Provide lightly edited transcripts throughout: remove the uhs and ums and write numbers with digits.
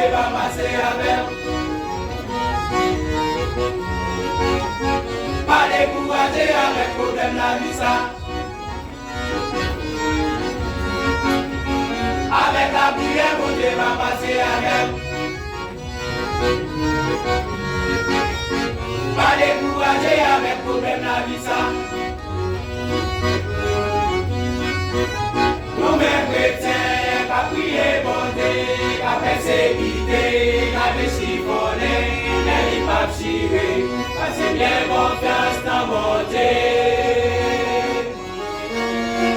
Dieu va passer avec. Pas décourager avec problème la vie ça. Avec la prière, mon Dieu va passer avec. Pas décourager avec problème la vie ça. Nous mêmes chrétiens, qu'à prier bon Dieu, qu'à persécuter, qu'à chiffonner, mais il va chirer, parce bien confiance dans mon Dieu.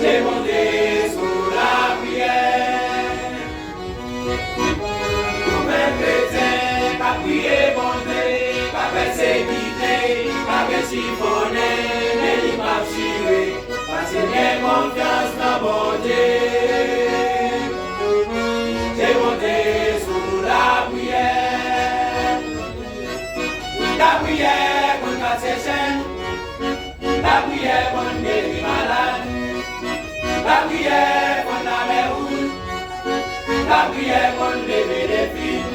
J'ai mon Dieu sous la prière. Nous mêmes chrétiens, qu'à prier bon Dieu, qu'à persécuter, qu'à chiffonner, mais il va chirer, parce bien confiance dans mon Dieu. J'ai monté sous la prière. La prière pour casser chaînes. La prière pour guérir malade. La prière pour la mer rouge. La prière pour lever les filles.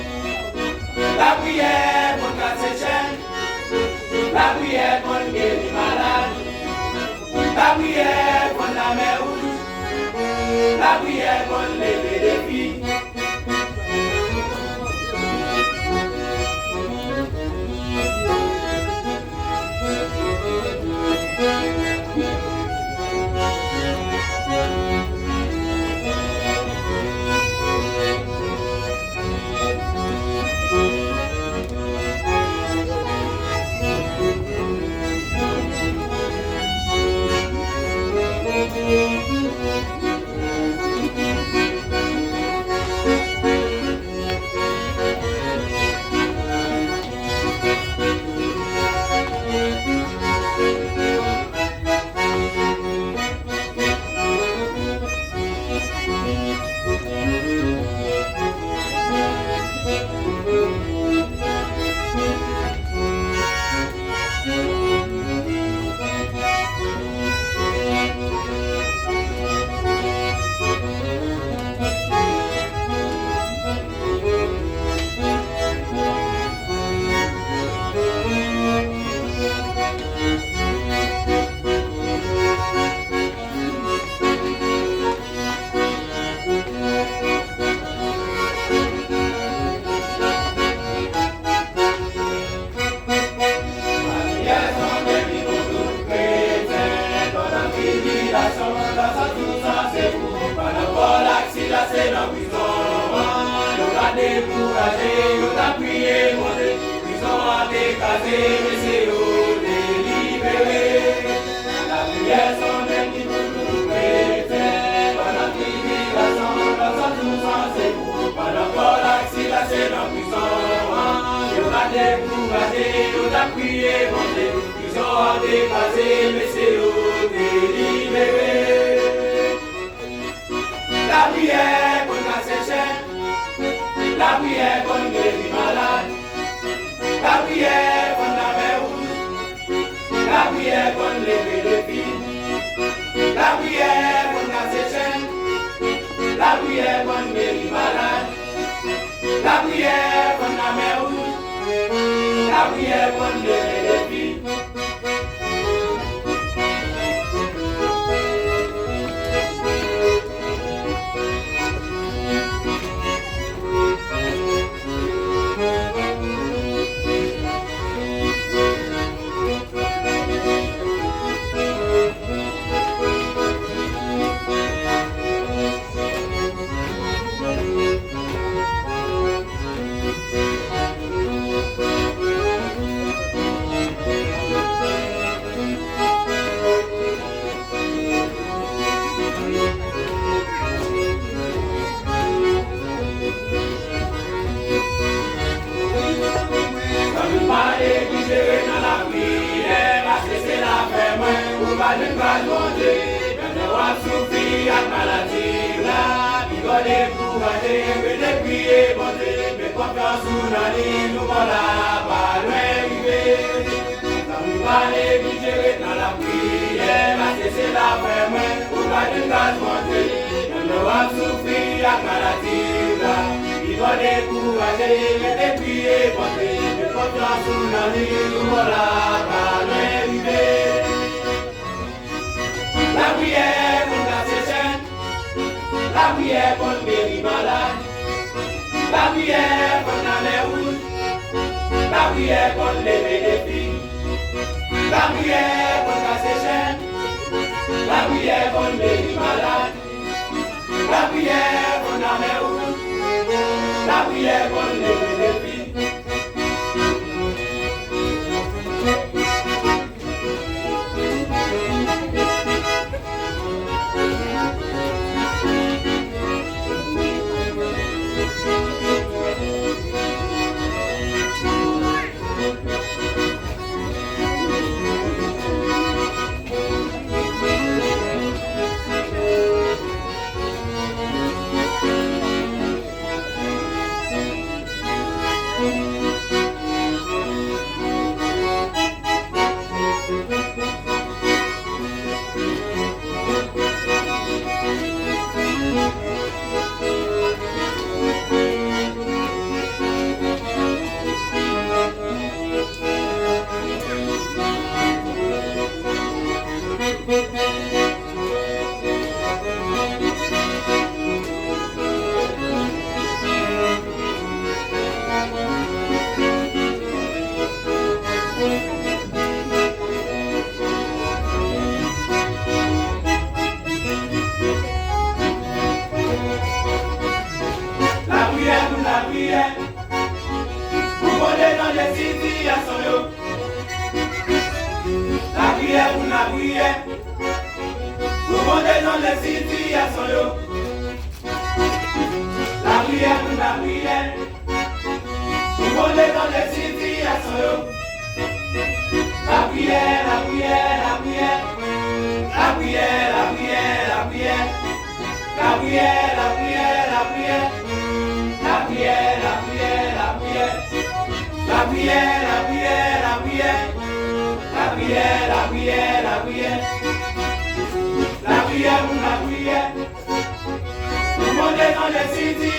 La prière pour casser chaînes. La prière pour guérir malade. La prière pour la mer rouge. La prière pour lever les filles. doit décourager, les prier, porter, les porteurs sous la nuit, voilà, par l'arrivée. La prière pour casser chaîne, la prière pour guérir malade, la prière pour aller route, la prière pour lever les filles, la prière pour casser chaîne, la prière pour guérir malade, la prière pour aller route, la prière pour lever les filles. La prière, pour la prière. Tout le monde est dans les cités